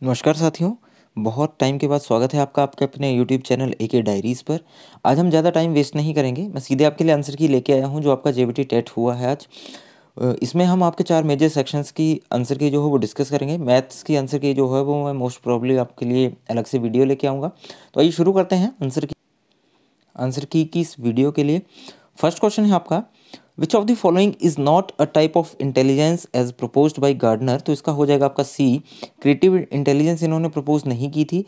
नमस्कार साथियों। बहुत टाइम के बाद स्वागत है आपका आपके अपने यूट्यूब चैनल एके डायरीज़ पर। आज हम ज़्यादा टाइम वेस्ट नहीं करेंगे, मैं सीधे आपके लिए आंसर की लेके आया हूँ जो आपका जेबीटी टेट हुआ है आज। इसमें हम आपके 4 मेजर सेक्शंस की आंसर की जो है वो डिस्कस करेंगे। मैथ्स की आंसर की जो है वो मैं मोस्ट प्रोबेबली आपके लिए अलग से वीडियो लेके आऊँगा। तो आइए शुरू करते हैं आंसर की इस वीडियो के लिए। फर्स्ट क्वेश्चन है आपका, which of the following is not a type of intelligence as proposed by Gardner. तो इसका हो जाएगा आपका सी, क्रिएटिव इंटेलिजेंस इन्होंने प्रपोज नहीं की थी।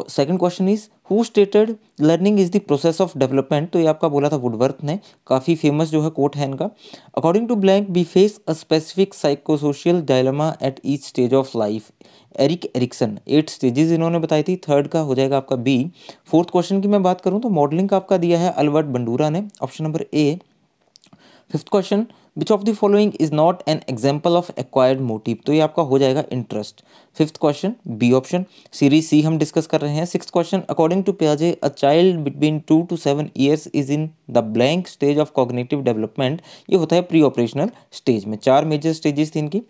Second question is who stated learning is the process of development. तो ये आपका बोला था वुडवर्थ ने, काफ़ी फेमस जो है कोट है इनका। According to blank we face a specific psychosocial dilemma at each stage of life, Erik Erikson. 8 stages इन्होंने बताई थी। थर्ड का हो जाएगा आपका बी। फोर्थ क्वेश्चन की मैं बात करूं तो मॉडलिंग का आपका दिया है अल्बर्ट बंडूरा ने, option number A. Fifth question, which of the following is not an example of acquired motive. तो ये आपका हो जाएगा interest. Fifth question B option. Series C हम डिस्कस कर रहे हैं। सिक्स क्वेश्चन, अकॉर्डिंग टू पियाजे a child between 2 to 7 years is in the blank stage of cognitive development. ये होता है प्री ऑपरेशनल स्टेज में। 4 मेजर स्टेजेस थी इनकी।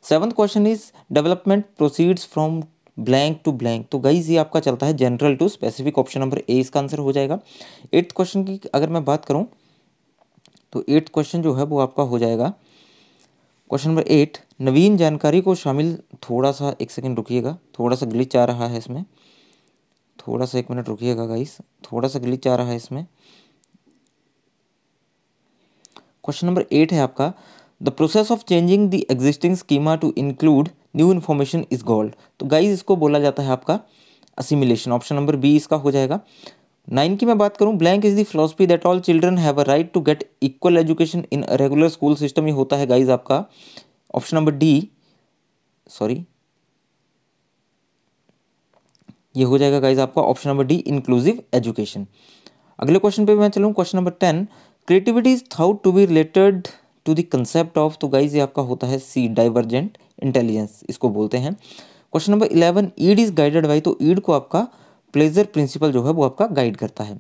Seventh question is development proceeds from blank to blank. तो guys ये आपका चलता है general to specific, option number A इसका आंसर हो जाएगा। एट्थ क्वेश्चन की अगर मैं बात करूं तो एट्थ क्वेश्चन जो है वो आपका हो जाएगा क्वेश्चन नंबर 8, नवीन जानकारी को शामिल। थोड़ा सा एक सेकंड रुकिएगा, थोड़ा सा ग्लिच आ रहा है इसमें, थोड़ा सा 1 मिनट रुकिएगा गाइस, थोड़ा सा ग्लिच आ रहा है इसमें। क्वेश्चन नंबर 8 है आपका, the process of changing the existing schema to include new information is called. तो गाइज इसको बोला जाता है आपका असिमिलेशन, ऑप्शन नंबर बी इसका हो जाएगा। 9 की मैं बात करूं, blank is the philosophy that all children have a right to get equal education in a regular school system. ये होता है गाइज आपका ऑप्शन नंबर डी, सॉरी ये हो जाएगा गाइज आपका option number D, inclusive education. अगले क्वेश्चन पे मैं चलूँ, question number 10, creativity is thought to be related to the concept of. तो गाइज ये आपका होता है सी, डाइवर्जेंट इंटेलिजेंस इसको बोलते हैं। Question number 11, id is guided by. तो ईड को आपका प्लेजर प्रिंसिपल जो है वो आपका गाइड करता है।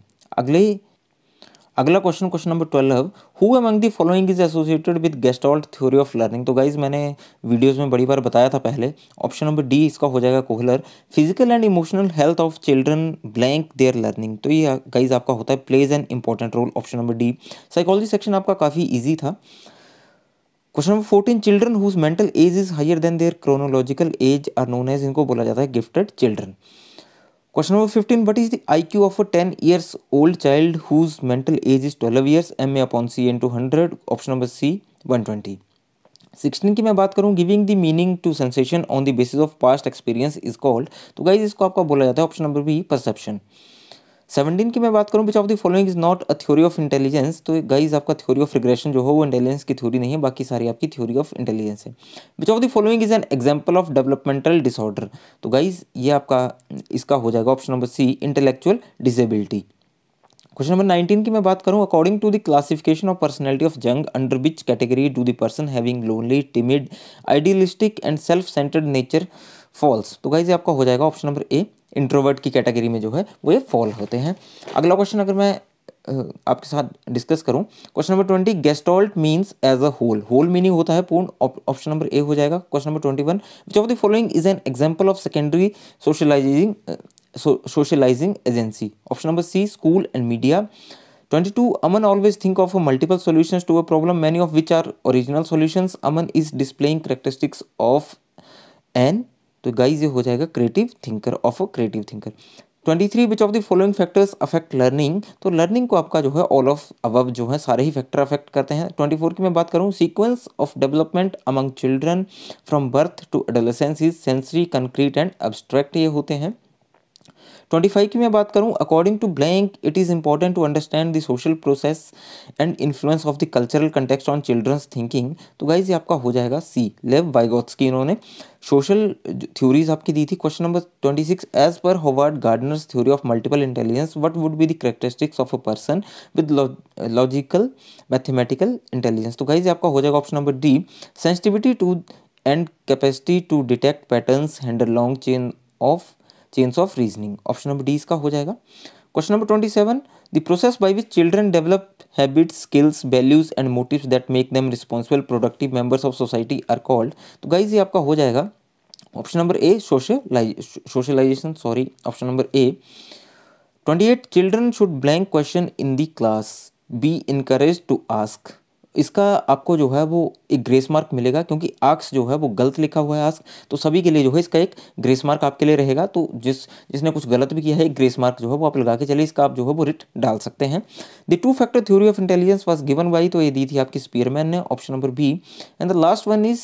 अगला question, question number 12, who among the following is associated with gestalt theory of learning. तो गाइज मैंने वीडियोस में बड़ी बार बताया था पहले, ऑप्शन नंबर डी इसका हो जाएगा Kohler. Physical and emotional health of children blank their learning. तो ये गाइज आपका होता है plays an important role, option number D. Psychology section आपका काफ़ी ईजी था। Question number 14, children whose mental age is higher than their chronological age are known as, इनको बोला जाता है gifted children. Question number 15, what is the IQ of a 10 years old child whose mental age is 12 years? MA upon C into 100, option number C 120। 16 की मैं बात करूं, giving the meaning to sensation on the basis of past experience is called. तो guys इसको आपका बोला जाता है ऑप्शन नंबर बी, परसेप्शन। 17 की मैं बात करूं, विच of the following is not a theory of intelligence. तो गाइज आपका थ्योरी ऑफ रिग्रेशन जो है वो इंटेलिजेंस की थ्योरी नहीं है, बाकी सारी आपकी थ्योरी ऑफ इंटेलिजेंस है। Which of the following is an example of developmental disorder. तो गाइज ये आपका इसका हो जाएगा option number C, intellectual disability. Question number 19 की मैं बात करूं, according to the classification of personality of Jung under which category do the person having lonely, timid, idealistic and self centred nature falls. तो गाइज आपका हो जाएगा option number A, introvert की category में जो है वो ये फॉल होते हैं। अगला क्वेश्चन अगर मैं आपके साथ डिस्कस करूं, question number 20, gestalt means as a whole. Whole meaning होता है पूर्ण, ऑप्शन नंबर ए हो जाएगा। Question number 21, which of the following is an example of secondary socialising agency, option number C, school and media. 22, Aman always think of multiple solutions to a problem, many of which are original solutions. Aman is displaying characteristics of an, तो guys ये हो जाएगा creative thinker, of a creative thinker. 23, which of the following factors affect learning. तो learning को आपका जो है all of above जो है सारे ही फैक्टर अफेक्ट करते हैं। 24 की मैं बात करूं, sequence of development among children from birth to adolescence is sensory, concrete and abstract, ये होते हैं। 25 की मैं बात करूं, according to blank it is important to understand the social process and influence of the cultural context on children's thinking. तो guys ये आपका हो जाएगा सी, लेव वाइगोत्स्की, इन्होंने सोशल थ्योरीज आपकी दी थी। Question number 26, as per Howard Gardner's theory of multiple intelligence what would be the characteristics of a person with logical mathematical intelligence. तो गाइज आपका हो जाएगा option number D, sensitivity to and capacity to detect patterns, handle long chains of reasoning, option number D इसका हो जाएगा। Question number 27, the process by which children develop habits, skills, values and motives that make them responsible productive members of society are called. तो guys ये आपका हो जाएगा option number A socialisation, sorry, option number A 28 children should blank question in the class, be encourage to ask. इसका आपको जो है वो एक ग्रेस मार्क मिलेगा, क्योंकि आस्क जो है वो गलत लिखा हुआ है आस्क, तो सभी के लिए जो है इसका एक ग्रेस मार्क आपके लिए रहेगा। तो जिसने कुछ गलत भी किया है, एक ग्रेस मार्क जो है वो आप लगा के चलिए, इसका आप जो है वो रिट डाल सकते हैं। The two factor theory of intelligence was given by, तो ये दी थी आपकी स्पीयरमैन ने, option number B. And the last one is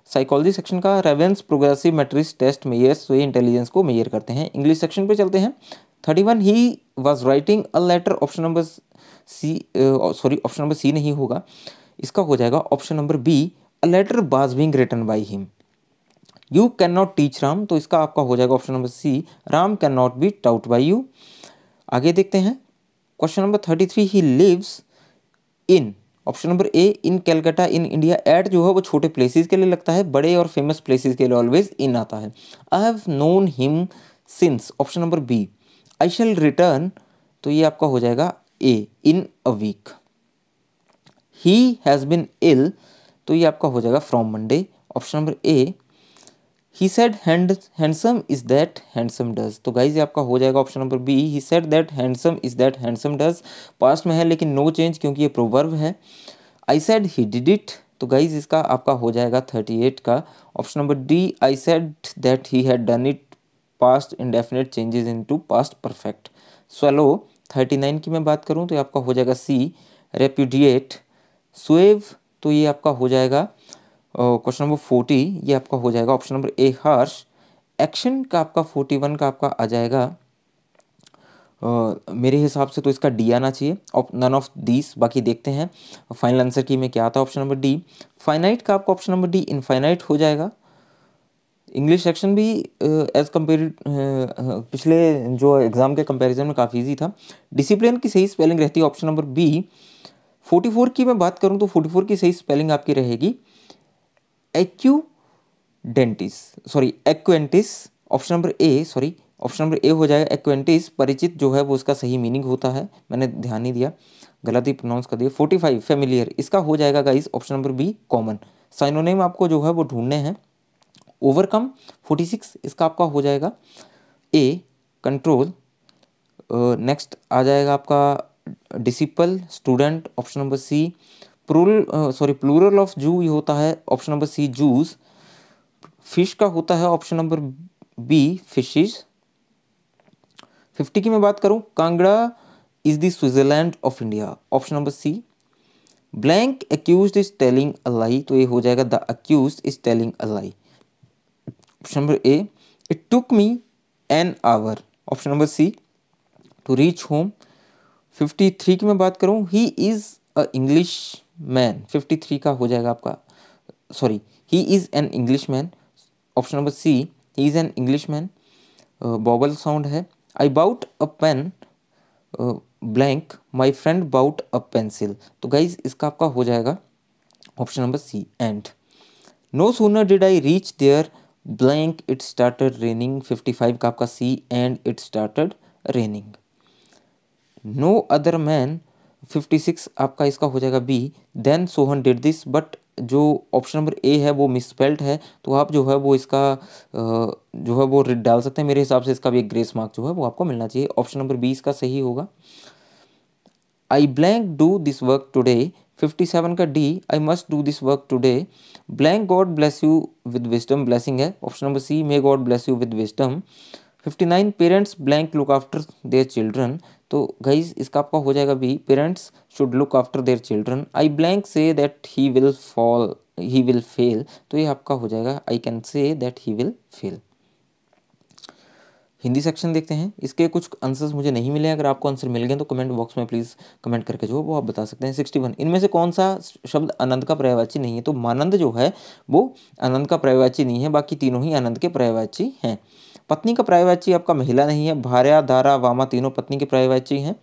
psychology section का Raven's progressive matrices test measures, तो ये इंटेलिजेंस को मेयर करते हैं। इंग्लिश सेक्शन पे चलते हैं। 31 he was writing a letter, option number C, sorry option number C नहीं होगा, इसका हो जाएगा option number B, a letter was being written by him. You can not teach Ram, तो इसका आपका हो जाएगा option number C, Ram can not be taught by you. आगे देखते हैं question number 33, he lives in, option number A, in Calcutta in India. At जो है वो छोटे प्लेसेस के लिए लगता है, बड़े और फेमस प्लेसेस के लिए ऑलवेज इन आता है। I have known him since, option number B, I shall return, तो ये आपका हो जाएगा ए, इन a week. He has been इल, तो ये आपका हो जाएगा from Monday, option number A. He said handsome is that handsome does, तो गाइज ये आपका हो जाएगा option number B, he said that handsome is that handsome does. Past में है लेकिन नो चेंज, क्योंकि ये प्रोवर्ब है। I said he did it, तो गाइज इसका आपका हो जाएगा 38 का option number D, I said that he had done it, past indefinite changes into past perfect. Swallow 39 की मैं बात करूं तो ये आपका हो जाएगा सी, रेप्यूडिएट। स्वेव, तो ये आपका हो जाएगा क्वेश्चन नंबर 40, ये आपका हो जाएगा ऑप्शन नंबर ए, हार्श। एक्शन का आपका 41 का आपका आ जाएगा मेरे हिसाब से तो इसका डी आना चाहिए, नन ऑफ दीस। बाकी देखते हैं फाइनल आंसर की में क्या आता है, ऑप्शन नंबर डी। फाइनाइट का आपका ऑप्शन नंबर डी, इनफाइनाइट हो जाएगा। इंग्लिश सेक्शन भी एज कम्पेयर पिछले जो एग्जाम के कंपैरिजन में काफ़ी इजी था। डिसिप्लिन की सही स्पेलिंग रहती है ऑप्शन नंबर बी। 44 की मैं बात करूं तो 44 की सही स्पेलिंग आपकी रहेगी एक्यूडेंटिस, sorry acquaintance, option number A, sorry option number A हो जाएगा एक्वेंटिस। परिचित जो है वो उसका सही मीनिंग होता है, मैंने ध्यान नहीं दिया, गलत ही प्रोनाउंस कर दिया। 45 फेमिलियर, इसका हो जाएगा guys option number B, common. Synonym आपको जो है वो ढूंढने हैं। ओवरकम 46, इसका आपका हो जाएगा ए, कंट्रोल। नेक्स्ट आ जाएगा आपका disciple, student, option number C. Plural of zoo ये होता है option number C, zoos. Fish का होता है ऑप्शन नंबर बी, फिशेस। 50 की मैं बात करूं, Kangra is the Switzerland of India, option number C. Blank accused is telling a lie, तो ये हो जाएगा the accused is telling a lie, option number A. It took me an hour, option number C, to reach home. 53 की मैं बात करूं, he is a English man, 53 का हो जाएगा आपका, sorry, he is an English man, option number C, he is an English man. Vowel sound है। I bought a pen blank, my friend bought a pencil, तो guys इसका आपका हो जाएगा option number C, and. No sooner did I reach there blank it started raining, 55 का आपका C, and it started raining. No other man 56 आपका इसका हो जाएगा B, then Sohan did this, but जो ऑप्शन नंबर ए है वो मिसस्पेल्ड है, तो आप जो है वो इसका जो है वो डाल सकते हैं। मेरे हिसाब से इसका भी एक ग्रेस मार्क जो है वो आपको मिलना चाहिए, ऑप्शन नंबर बी इसका सही होगा। I blank do this work today, 57 का D, I must do this work today. Blank God bless you with wisdom, blessing है, option number C, may God bless you with wisdom. 59 parents blank look after their children, तो guys इसका आपका हो जाएगा B, parents should look after their children. I blank say that he will fail, तो ये आपका हो जाएगा I can say that he will fail. Hindi section देखते हैं, इसके कुछ आंसर्स मुझे नहीं मिले, अगर आपको आंसर मिल गए तो कमेंट बॉक्स में प्लीज़ कमेंट करके जो वो आप बता सकते हैं। 61 इनमें से कौन सा शब्द आनंद का पर्यायवाची नहीं है, तो मानंद जो है वो आनंद का पर्यायवाची नहीं है, बाकी तीनों ही आनंद के पर्यायवाची हैं। पत्नी का पर्यायवाची आपका महिला नहीं है, भार्या, धारा, वामा तीनों पत्नी के पर्यायवाची हैं।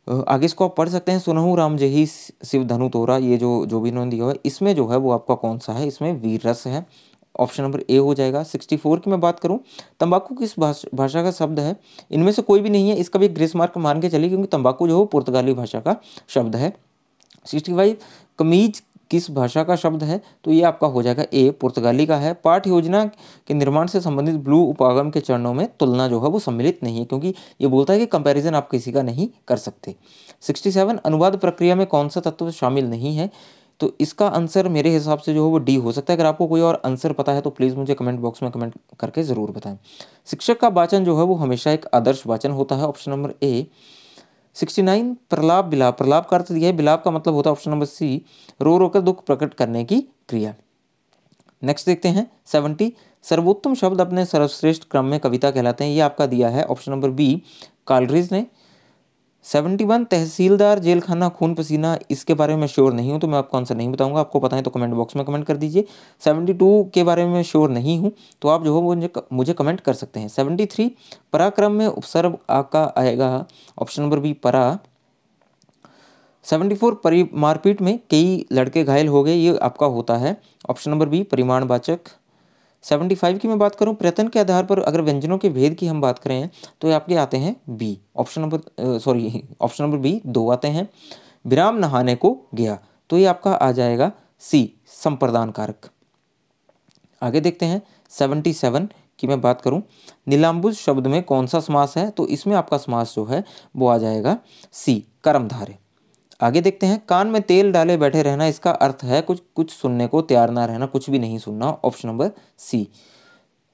आगे इसको आप पढ़ सकते हैं, सुनहु राम जही शिव धनु तोरा, ये जो भी इन्होंने दिया हुआ है, इसमें जो है वो आपका कौन सा है, इसमें वीर रस है, ऑप्शन नंबर ए हो जाएगा। 64 की मैं बात करूं, तंबाकू किस भाषा का शब्द है, इनमें से कोई भी नहीं है, इसका भी ग्रेस मार्क मान के चलिए, क्योंकि तंबाकू जो है पुर्तगाली भाषा का शब्द है। 65 कमीज किस भाषा का शब्द है, तो ये आपका हो जाएगा ए, पुर्तगाली का है। पाठ योजना के निर्माण से संबंधित ब्लू उपागम के चरणों में तुलना जो है वो सम्मिलित नहीं है, क्योंकि ये बोलता है कि कंपैरिजन आप किसी का नहीं कर सकते। 67 अनुवाद प्रक्रिया में कौन सा तत्व शामिल नहीं है, तो इसका आंसर मेरे हिसाब से जो है वो डी हो सकता है। अगर आपको कोई और आंसर पता है तो प्लीज़ मुझे कमेंट बॉक्स में कमेंट करके ज़रूर बताएं। शिक्षक का वाचन जो है वो हमेशा एक आदर्श वाचन होता है, ऑप्शन नंबर ए। 69 प्रलाप विलाप, प्रलाप का अर्थ दिया है, विलाप का मतलब होता है ऑप्शन नंबर सी, रो रो कर दुख प्रकट करने की क्रिया। नेक्स्ट देखते हैं 70 सर्वोत्तम शब्द अपने सर्वश्रेष्ठ क्रम में कविता कहलाते हैं, ये आपका दिया है ऑप्शन नंबर बी, कालरीज ने। 71 तहसीलदार जेल खाना खून पसीना, इसके बारे में श्योर नहीं हूँ तो मैं आपको आंसर नहीं बताऊंगा, आपको पता है तो कमेंट बॉक्स में कमेंट कर दीजिए। 72 के बारे में श्योर नहीं हूँ तो आप जो है मुझे कमेंट कर सकते हैं। 73 पराक्रम में उपसर्ग का आएगा, ऑप्शन नंबर बी परा। 74 मारपीट में कई लड़के घायल हो गए, ये आपका होता है ऑप्शन नंबर बी परिमाणवाचक। 75 की मैं बात करूं, प्रयत्न के आधार पर अगर व्यंजनों के भेद की हम बात करें तो ये आपके आते हैं बी, ऑप्शन नंबर बी 2 आते हैं। विराम नहाने को गया, तो ये आपका आ जाएगा सी, संप्रदान कारक। आगे देखते हैं 77 की मैं बात करूं, नीलांबुज शब्द में कौन सा समास है, तो इसमें आपका समास जो है वो आ जाएगा सी, कर्मधारय। आगे देखते हैं, कान में तेल डाले बैठे रहना, इसका अर्थ है कुछ सुनने को तैयार ना रहना, कुछ भी नहीं सुनना, ऑप्शन नंबर सी।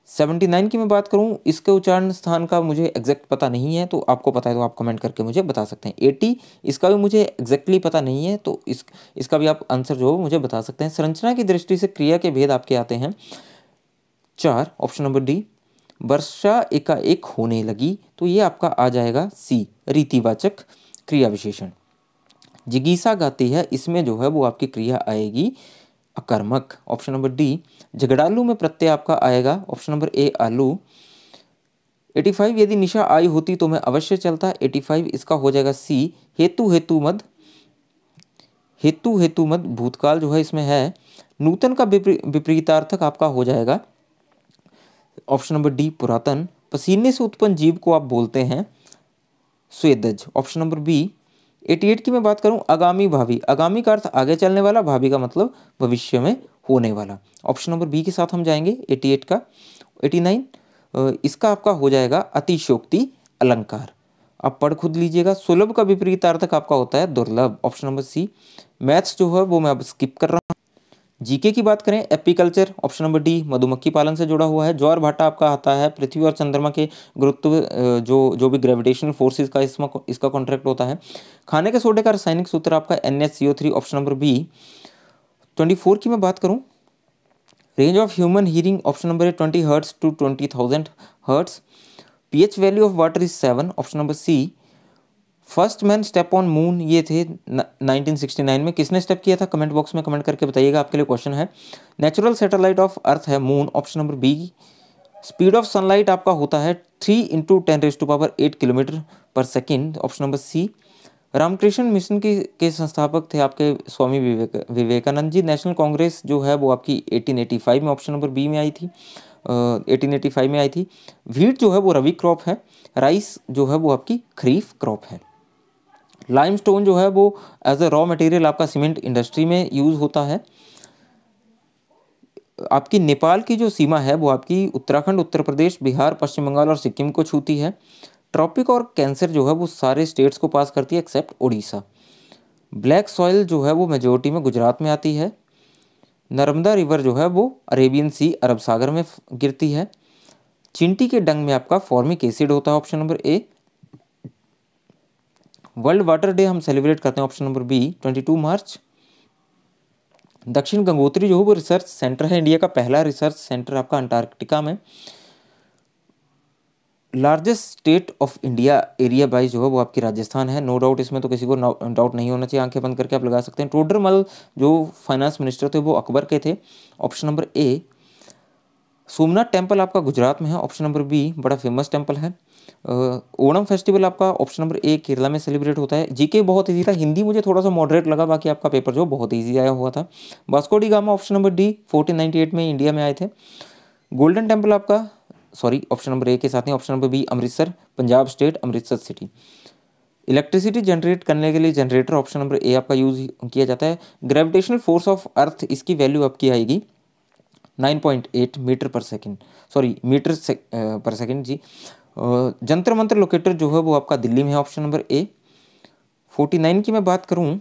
79 की मैं बात करूं, इसके उच्चारण स्थान का मुझे एग्जैक्ट पता नहीं है, तो आपको पता है तो आप कमेंट करके मुझे बता सकते हैं। 80 इसका भी मुझे एग्जैक्टली पता नहीं है, तो इसका भी आप आंसर जो है मुझे बता सकते हैं। संरचना की दृष्टि से क्रिया के भेद आपके आते हैं 4, ऑप्शन नंबर डी। वर्षा एकाएक होने लगी, तो ये आपका आ जाएगा सी, रीतिवाचक क्रिया विशेषण। जिगीसा गाती है, इसमें जो है वो आपकी क्रिया आएगी अकर्मक, ऑप्शन नंबर डी। झगड़ालू में प्रत्यय आपका आएगा ऑप्शन नंबर ए, आलू। 85 यदि निशा आई होती तो मैं अवश्य चलता, 85 इसका हो जाएगा सी, हेतु हेतु मद भूतकाल जो है इसमें है। नूतन का विपरीतार्थक आपका हो जाएगा ऑप्शन नंबर डी, पुरातन। पसीने से उत्पन्न जीव को आप बोलते हैं स्वेदज, ऑप्शन नंबर बी। 88 की मैं बात करूं, आगामी भावी, आगामी का अर्थ आगे चलने वाला, भावी का मतलब भविष्य में होने वाला, ऑप्शन नंबर बी के साथ हम जाएंगे 88 का। 89 इसका आपका हो जाएगा अतिशयोक्ति अलंकार, आप पढ़ खुद लीजिएगा। सुलभ का विपरीतार्थक आपका होता है दुर्लभ, ऑप्शन नंबर सी। मैथ्स जो है वो मैं अब स्किप कर रहा हूँ। जीके की बात करें, एपीकल्चर, ऑप्शन नंबर डी, मधुमक्खी पालन से जुड़ा हुआ है। ज्वार भाटा आपका आता है पृथ्वी और चंद्रमा के गुरुत्व जो भी ग्रेविटेशनल फोर्सेस का इसका कॉन्ट्रैक्ट होता है। खाने के सोडे का रासायनिक सूत्र आपका NaCO3, ऑप्शन नंबर बी। 24 की मैं बात करूं, range of human hearing, option number A 20 hertz to 20,000 hertz. PH value of water is 7, option number C. First man step on moon, ये थे 1969 में, किसने स्टेप किया था, कमेंट बॉक्स में कमेंट करके बताइएगा, आपके लिए क्वेश्चन है। नेचुरल सैटेलाइट ऑफ अर्थ है moon, option number B. Speed of sunlight आपका होता है 3 × 10⁸ kilometre per second, option number C. Ramakrishna Mission के संस्थापक थे आपके स्वामी विवेकानंद जी। नेशनल कांग्रेस जो है वो आपकी 1885 में ऑप्शन नंबर बी में आई थी, 1885 में आई थी। व्हीट जो है वो रबी क्रॉप है, राइस जो है वो आपकी खरीफ क्रॉप है। लाइमस्टोन जो है वो एज अ रॉ मटेरियल आपका सीमेंट इंडस्ट्री में यूज होता है। आपकी नेपाल की जो सीमा है वो आपकी उत्तराखंड, उत्तर प्रदेश, बिहार, पश्चिम बंगाल और सिक्किम को छूती है। ट्रॉपिक और कैंसर जो है वो सारे स्टेट्स को पास करती है एक्सेप्ट उड़ीसा। ब्लैक सॉइल जो है वो मेजोरिटी में गुजरात में आती है। नर्मदा रिवर जो है वो अरेबियन सी, अरब सागर में गिरती है। चींटी के डंग में आपका फॉर्मिक एसिड होता है, ऑप्शन नंबर ए। वर्ल्ड वाटर डे हम सेलिब्रेट करते हैं, ऑप्शन नंबर बी 22 मार्च। दक्षिण गंगोत्री जो है वो रिसर्च सेंटर है, इंडिया का पहला रिसर्च सेंटर आपका अंटार्कटिका में। Largest state of India area wise जो है वो आपकी राजस्थान है, नो डाउट, इसमें तो किसी को डाउट नहीं होना चाहिए, आंखें बंद करके आप लगा सकते हैं। टोडरमल जो फाइनेंस मिनिस्टर थे वो अकबर के थे, ऑप्शन नंबर ए। सोमनाथ टेम्पल आपका गुजरात में है, ऑप्शन नंबर बी, बड़ा फेमस टेम्पल है। ओणम फेस्टिवल आपका ऑप्शन नंबर ए केरला में सेलिब्रेट होता है। जीके बहुत इजी था, हिंदी मुझे थोड़ा सा मॉडरेट लगा, बाकी आपका पेपर जो बहुत इजी आया हुआ था। Vasco da Gama, option number D, 1498 में इंडिया में आए थे। Golden Temple option number A के साथ ही option number B, Amritsar, Punjab state, Amritsar city. Electricity generate करने के लिए जनरेटर ऑप्शन नंबर ए आपका यूज किया जाता है। ग्रेविटेशनल फोर्स ऑफ अर्थ, इसकी वैल्यू आपकी आएगी 9.8 मीटर पर सेकंड, सॉरी मीटर पर सेकंड जी। जंतर मंतर लोकेटर जो है वो आपका दिल्ली में है, ऑप्शन नंबर ए। 49 की मैं बात करूं,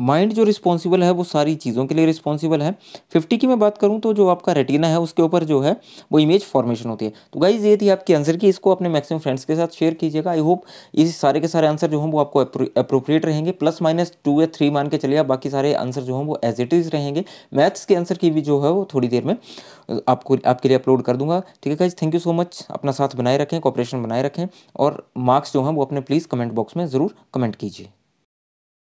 माइंड जो रिस्पॉन्सिबल है वो सारी चीज़ों के लिए रिस्पॉन्सिबल है। 50 की मैं बात करूं तो जो आपका रेटिना है उसके ऊपर जो है वो इमेज फॉर्मेशन होती है। तो गाइज ये थी आपकी आंसर की, इसको अपने मैक्सिमम फ्रेंड्स के साथ शेयर कीजिएगा। आई होप इस सारे के सारे आंसर जो हैं वो आपको अप्रोप्रिएट रहेंगे। +-2 या 3 मान के चलिए आप, बाकी सारे आंसर जो हैं वो एज इट इज़ रहेंगे। मैथ्स के आंसर की भी जो है वो थोड़ी देर में आपके लिए अपलोड कर दूंगा। ठीक है guys, thank you so much. अपना साथ बनाए रखें, कॉपरेशन बनाए रखें, और मार्क्स जो हैं वो अपने प्लीज़ कमेंट बॉक्स में ज़रूर कमेंट कीजिए।